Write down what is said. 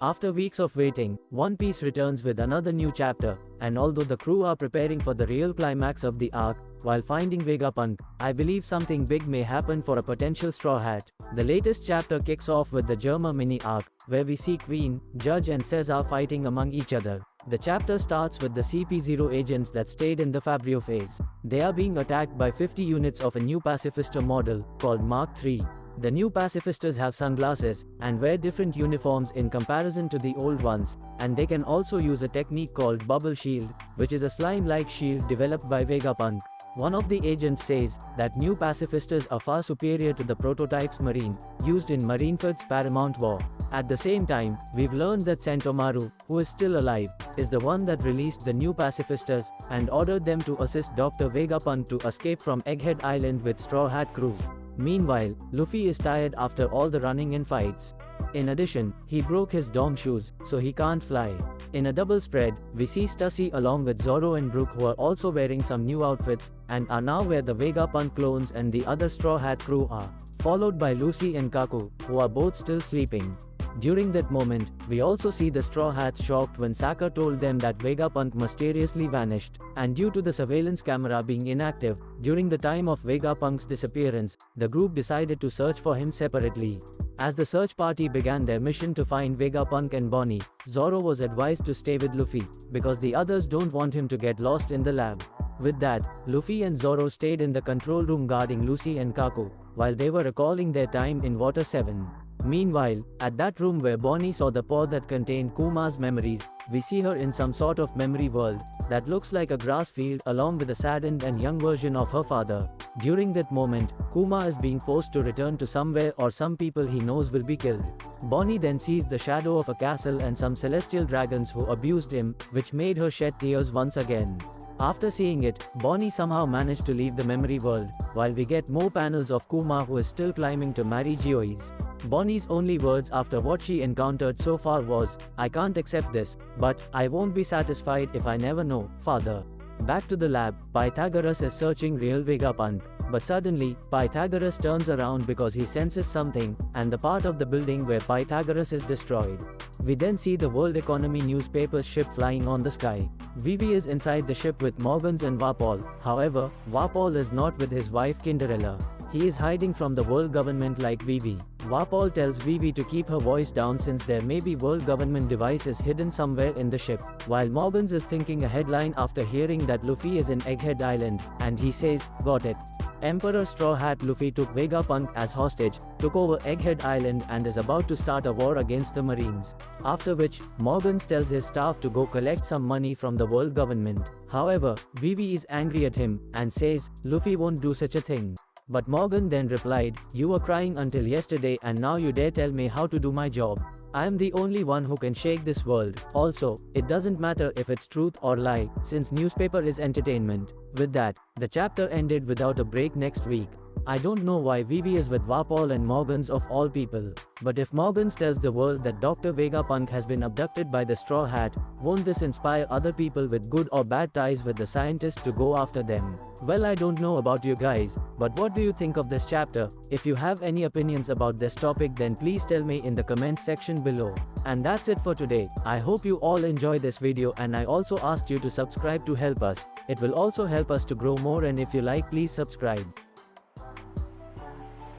After weeks of waiting, One Piece returns with another new chapter, and although the crew are preparing for the real climax of the arc, while finding Vegapunk, I believe something big may happen for a potential Straw Hat. The latest chapter kicks off with the Germa mini arc, where we see Queen, Judge and 𝚲𝚙𝚎 fighting among each other. The chapter starts with the CP0 agents that stayed in the Fabrio phase. They are being attacked by 50 units of a new pacifister model, called Mark III. The new pacifistas have sunglasses, and wear different uniforms in comparison to the old ones, and they can also use a technique called Bubble Shield, which is a slime-like shield developed by Vegapunk. One of the agents says that new pacifistas are far superior to the prototypes Marine, used in Marineford's Paramount War. At the same time, we've learned that Sentomaru, who is still alive, is the one that released the new pacifistas, and ordered them to assist Dr. Vegapunk to escape from Egghead Island with Straw Hat crew. Meanwhile, Luffy is tired after all the running and fights. In addition, he broke his dorm shoes, so he can't fly. In a double spread, we see Stussy along with Zoro and Brook, who are also wearing some new outfits, and are now where the Vegapunk clones and the other Straw Hat crew are, followed by Lucy and Kaku, who are both still sleeping. During that moment, we also see the Straw Hats shocked when Saka told them that Vegapunk mysteriously vanished, and due to the surveillance camera being inactive, during the time of Vegapunk's disappearance, the group decided to search for him separately. As the search party began their mission to find Vegapunk and Bonnie, Zoro was advised to stay with Luffy, because the others don't want him to get lost in the lab. With that, Luffy and Zoro stayed in the control room guarding Lucy and Kaku, while they were recalling their time in Water 7. Meanwhile, at that room where Bonnie saw the pod that contained Kuma's memories, we see her in some sort of memory world that looks like a grass field along with a saddened and young version of her father. During that moment, Kuma is being forced to return to somewhere, or some people he knows will be killed. Bonnie then sees the shadow of a castle and some celestial dragons who abused him, which made her shed tears once again. After seeing it, Bonnie somehow managed to leave the memory world, while we get more panels of Kuma, who is still climbing to marry Geoise. Bonnie's only words after what she encountered so far was, "I can't accept this, but I won't be satisfied if I never know, father." Back to the lab, Pythagoras is searching real Vegapunk. But suddenly, Pythagoras turns around because he senses something, and the part of the building where Pythagoras is destroyed. We then see the World Economy newspaper's ship flying on the sky. Vivi is inside the ship with Morgans and Wapol. However, Wapol is not with his wife Cinderella. He is hiding from the world government like Vivi. Wapol tells Vivi to keep her voice down since there may be world government devices hidden somewhere in the ship, while Morgans is thinking a headline after hearing that Luffy is in Egghead Island, and he says, "Got it." Emperor Straw Hat Luffy took Vegapunk as hostage, took over Egghead Island, and is about to start a war against the Marines. After which, Morgans tells his staff to go collect some money from the world government. However, Vivi is angry at him, and says, "Luffy won't do such a thing." But Morgan then replied, "You were crying until yesterday and now you dare tell me how to do my job. I am the only one who can shake this world. Also, it doesn't matter if it's truth or lie, since newspaper is entertainment." With that, the chapter ended without a break next week. I don't know why Vivi is with Wapol and Morgans of all people. But if Morgans tells the world that Dr. Vegapunk has been abducted by the Straw Hat, won't this inspire other people with good or bad ties with the scientists to go after them? Well, I don't know about you guys, but what do you think of this chapter? If you have any opinions about this topic, then please tell me in the comments section below. And that's it for today. I hope you all enjoy this video, and I also asked you to subscribe to help us. It will also help us to grow more, and if you like, please subscribe.